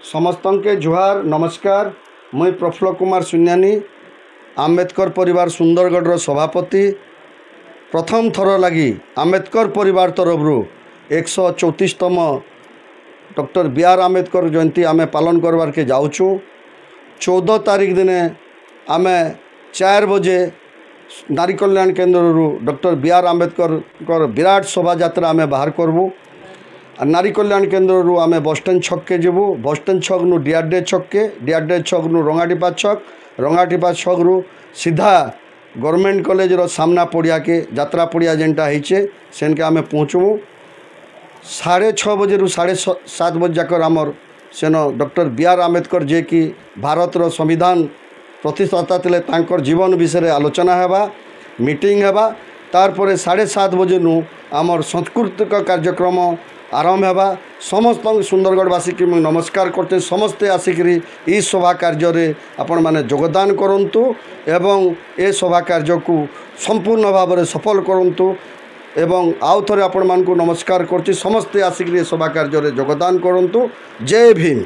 समस्त के जुहार नमस्कार। मुई प्रफुल्ल कुमार सुन्यानी आम्बेडकर परिवार सुंदरगढ़ सभापति। प्रथम थर लगी आम्बेडकर परिवार तरफ 134तम डॉक्टर बी आर आम्बेडकर जयंती आमे पालन करवार के जाऊँ। 14 तारीख दिन आम 4 बजे नारी कल्याण केन्द्र डॉक्टर बी आर आम्बेडकर विराट शोभा यात्रा आम बाहर करबू। नारी कल्याण केन्द्र आम बसस्टैंड छक के जीवु। बसस्टैंड छक नु डीआरडे छक के डीआरडे छक नु रंगाटीपा छक रंगाटीपा छक रु सीधा गवर्नमेंट कॉलेज रो सामना पड़िया के यात्रा पड़िया जेनटा होइछे सेन के आम पहुँचबू। 6:30 बजे रु 7:30 बजे जाकर आमर सेन डॉक्टर बी आर आम्बेडकर जे कि भारत रो संविधान प्रतिष्ठाता थिले तांकर जीवन विषय आलोचना हेबा मीटिंग हेबा। तार परे 7:30 बजे नु आमर सांस्कृतिक कार्यक्रम आरंभ हेबा। समस्त सुंदरगढ़वासी की मुझे नमस्कार करते समस्ते आसिकी ई सभा कार्य आपण माने योगदान करंतु एवं ए सभा कार्य को संपूर्ण भाव में सफल करंतु एवं आउ थरे आपण मान को नमस्कार करछि। समस्ते आसिकी सभा कार्य योगदान करंतु। जय भीम।